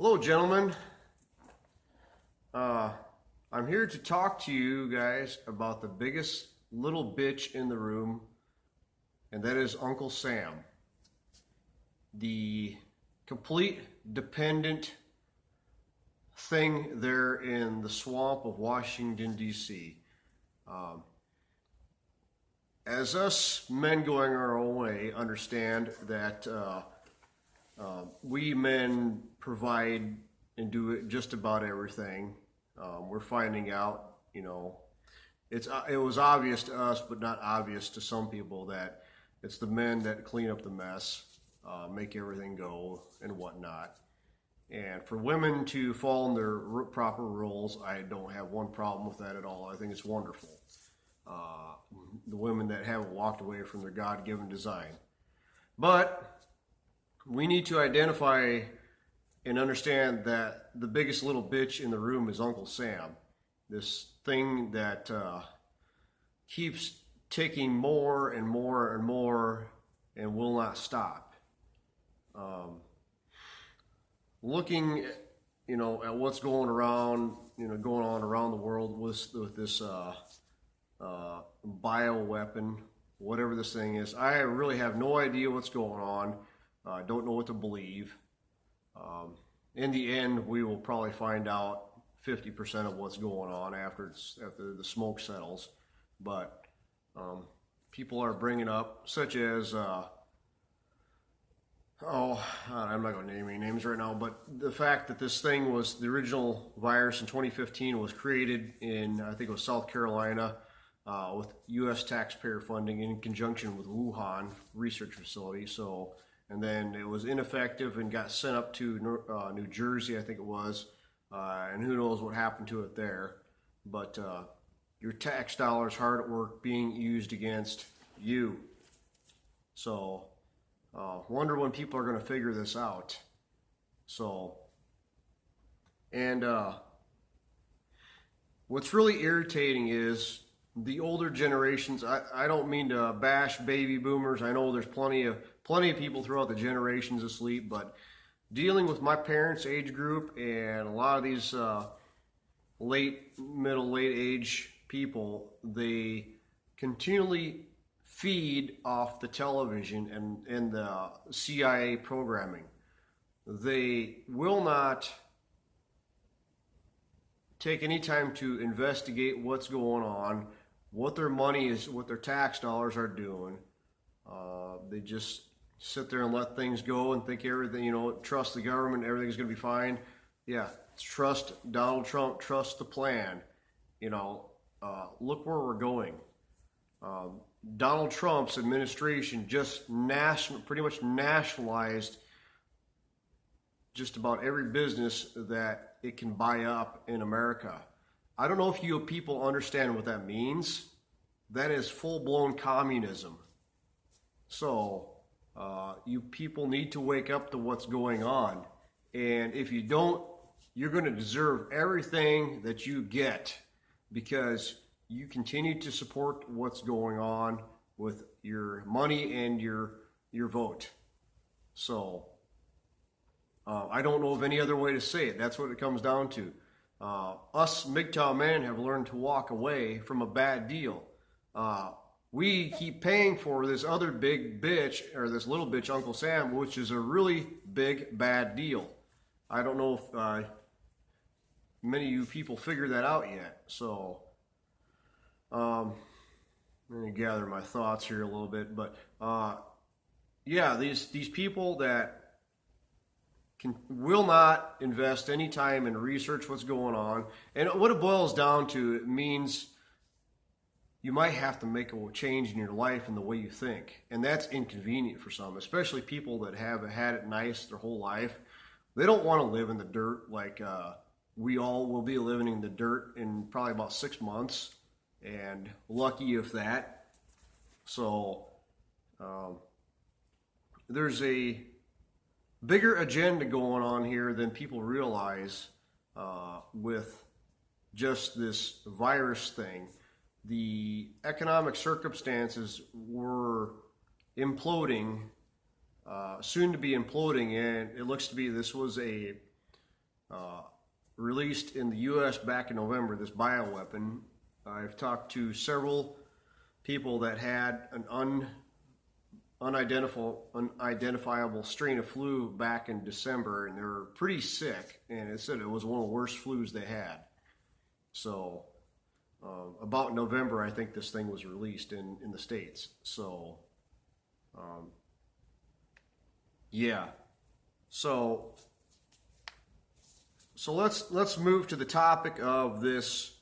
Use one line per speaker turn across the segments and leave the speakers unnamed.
Hello, gentlemen. I'm here to talk to you guys about the biggest little bitch in the room, and that is Uncle Sam, the complete dependent thing there in the swamp of Washington, D.C. As us men going our own way understand that we men provide and do it just about everything. We're finding out, it was obvious to us, but not obvious to some people that it's the men that clean up the mess, make everything go and whatnot. And for women to fall in their proper roles, I don't have one problem with that at all. I think it's wonderful. The women that haven't walked away from their God-given design. But we need to identify and understand that the biggest little bitch in the room is Uncle Sam. This thing that keeps taking more and more and more and will not stop. Looking, at what's going around, going on around the world with this bioweapon, whatever this thing is. I really have no idea what's going on. I don't know what to believe. In the end, we will probably find out 50% of what's going on after the smoke settles. But people are bringing up, such as, I'm not going to name any names right now, but the fact that this thing was, the original virus in 2015 was created in, I think it was South Carolina, with U.S. taxpayer funding in conjunction with Wuhan research facility. And then it was ineffective and got sent up to New Jersey, I think it was, and who knows what happened to it there. But your tax dollars hard at work being used against you. So wonder when people are going to figure this out. And what's really irritating is the older generations. I don't mean to bash baby boomers. I know there's plenty of people throughout the generations asleep, but dealing with my parents' age group and a lot of these late age people, they continually feed off the television and the CIA programming. They will not take any time to investigate what's going on, what their money is, what their tax dollars are doing. They just sit there and let things go and think everything, trust the government, everything's going to be fine. Yeah, trust Donald Trump, trust the plan. Look where we're going. Donald Trump's administration just pretty much nationalized just about every business that it can buy up in America. I don't know if you people understand what that means. That is full-blown communism. So you people need to wake up to what's going on. And if you don't, you're going to deserve everything that you get because you continue to support what's going on with your money and your vote. So I don't know of any other way to say it. That's what it comes down to. Us MGTOW men have learned to walk away from a bad deal. We keep paying for this other big bitch, or this little bitch, Uncle Sam, which is a really big, bad deal. I don't know if many of you people figured that out yet. So, I'm going to gather my thoughts here a little bit. But, yeah, these people that will not invest any time and research what's going on. And what it boils down to, it means you might have to make a change in your life and the way you think. And that's inconvenient for some, especially people that have had it nice their whole life. They don't want to live in the dirt like we all will be living in the dirt in probably about 6 months. And lucky if that. So there's a bigger agenda going on here than people realize with just this virus thing. The economic circumstances were imploding, soon to be imploding, and it looks to be this was a released in the U.S. back in November, this bioweapon. I've talked to several people that had an unidentifiable strain of flu back in December, and they were pretty sick, and it said it was one of the worst flus they had. So about November, I think this thing was released in the States. So yeah. So let's move to the topic of this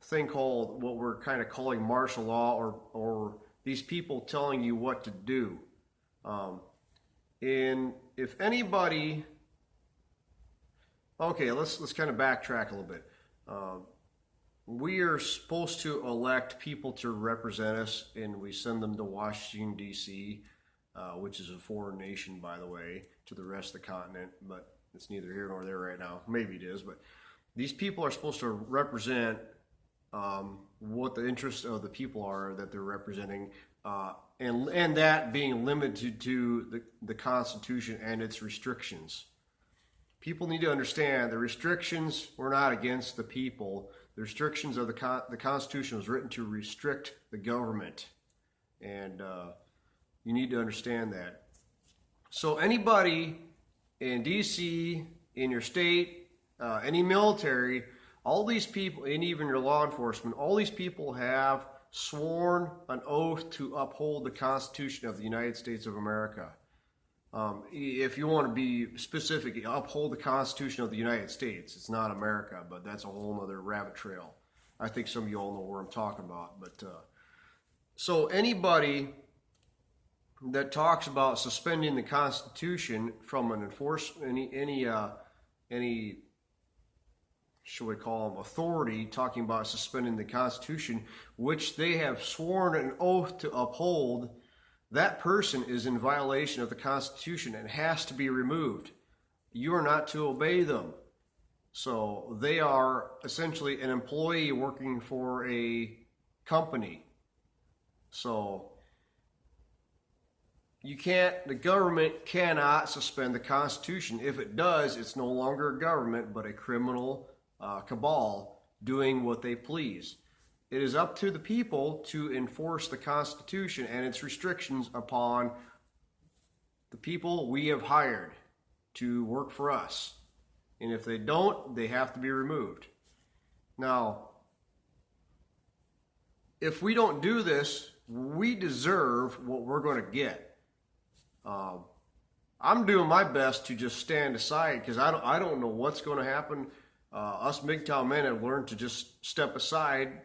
thing called what we're kind of calling martial law, or these people telling you what to do. And if anybody, okay, let's kind of backtrack a little bit. We are supposed to elect people to represent us, and we send them to Washington, D.C., which is a foreign nation, by the way, to the rest of the continent, but it's neither here nor there right now. Maybe it is, but these people are supposed to represent what the interests of the people are that they're representing, and that being limited to the Constitution and its restrictions. People need to understand the restrictions were not against the people. The restrictions of the Constitution was written to restrict the government, and you need to understand that. So anybody in D.C., in your state, any military, all these people, and even your law enforcement, all these people have sworn an oath to uphold the Constitution of the United States of America. If you want to be specific, uphold the Constitution of the United States. It's not America, but that's a whole other rabbit trail. I think some of you all know where I'm talking about. But so anybody that talks about suspending the Constitution from an any should we call them authority, talking about suspending the Constitution, which they have sworn an oath to uphold, that person is in violation of the Constitution and has to be removed. You are not to obey them. So they are essentially an employee working for a company. So the government cannot suspend the Constitution. If it does, it's no longer a government, but a criminal cabal doing what they please. It is up to the people to enforce the Constitution and its restrictions upon the people we have hired to work for us. And if they don't, they have to be removed. Now, if we don't do this, we deserve what we're going to get. I'm doing my best to just stand aside because I don't know what's going to happen. Us MGTOW men have learned to just step aside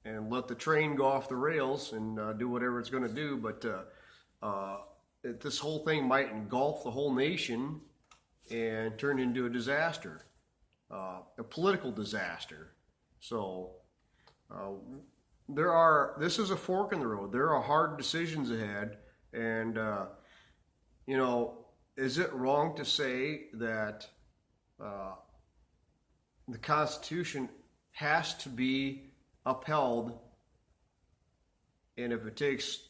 and let the train go off the rails and do whatever it's going to do. But this whole thing might engulf the whole nation and turn into a disaster, a political disaster. So this is a fork in the road. There are hard decisions ahead. And, is it wrong to say that the Constitution has to be upheld, and if it takes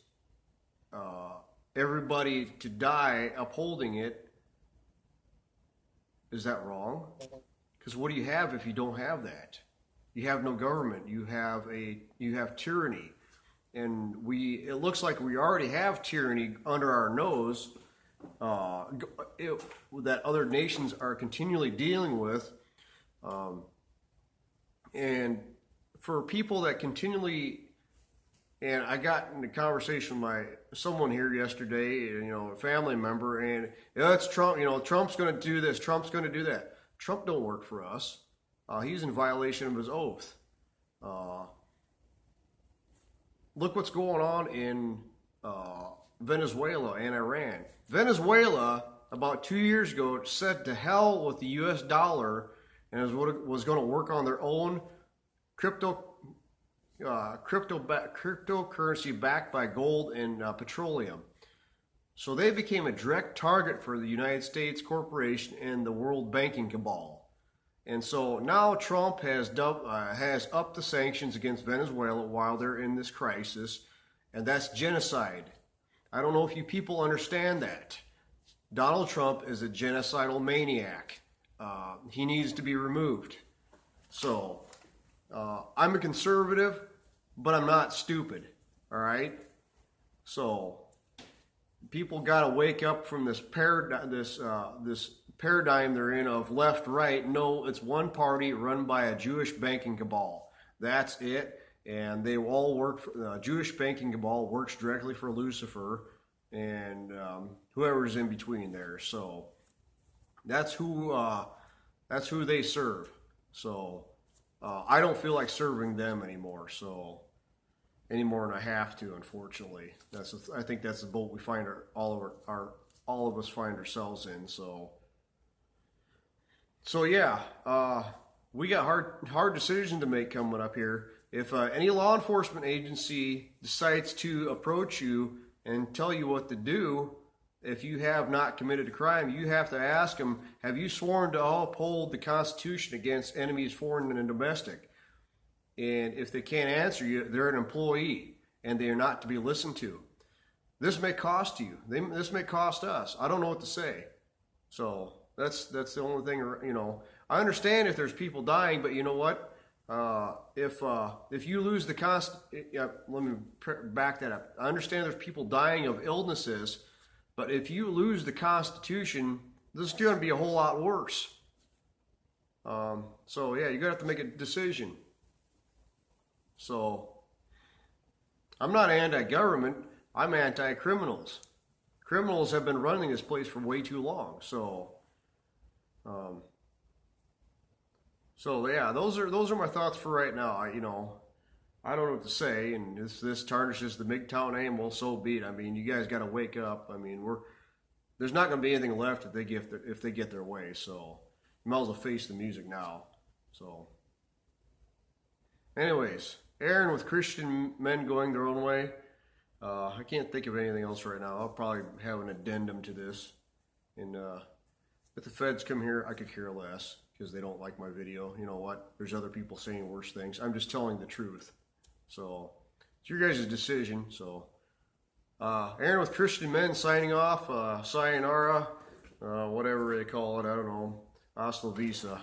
everybody to die upholding it, is that wrong? Because what do you have if you don't have that? You have no government. You have tyranny, and it looks like we already have tyranny under our nose that other nations are continually dealing with, and for people that continually, and I got in a conversation with someone here yesterday, a family member, and it's Trump, Trump's going to do this, Trump's going to do that. Trump don't work for us. He's in violation of his oath. Look what's going on in Venezuela and Iran. Venezuela, about 2 years ago, said to hell with the U.S. dollar and was going to work on their own cryptocurrency backed by gold and petroleum. So they became a direct target for the United States corporation and the world banking cabal. And so now Trump has upped the sanctions against Venezuela while they're in this crisis, and that's genocide. I don't know if you people understand that. Donald Trump is a genocidal maniac. he needs to be removed. So I'm a conservative, but I'm not stupid. All right. So people got to wake up from this paradigm, this paradigm they're in of left, right. No, it's one party run by a Jewish banking cabal. That's it. And they all work for the Jewish banking cabal works directly for Lucifer and whoever's in between there. So that's who they serve. So I don't feel like serving them anymore. So any more than I have to, unfortunately. I think that's the boat we find all of us find ourselves in. So yeah, we got hard decision to make coming up here. If any law enforcement agency decides to approach you and tell you what to do, if you have not committed a crime, you have to ask them, have you sworn to uphold the Constitution against enemies, foreign and domestic? And if they can't answer you, they're an employee and they are not to be listened to. This may cost you. This may cost us. I don't know what to say. So that's the only thing, you know. I understand if there's people dying, but you know what? If you lose the let me back that up. I understand there's people dying of illnesses, but if you lose the Constitution, this is going to be a whole lot worse. So yeah, you're gonna have to make a decision. So I'm not anti-government. I'm anti-criminals. Criminals have been running this place for way too long. So yeah, those are my thoughts for right now. I don't know what to say, and if this tarnishes the MGTOW name, well, so be it. I mean, you guys got to wake up. I mean, there's not going to be anything left if they get their way. So you might as well face the music now. So, anyways, Aaron with Christian men going their own way. I can't think of anything else right now. I'll probably have an addendum to this, and if the feds come here, I could care less. Because they don't like my video. You know what? There's other people saying worse things. I'm just telling the truth. So it's your guys' decision. So Aaron with Christian Men signing off. Sayonara. Whatever they call it. I don't know. Hasta la vista.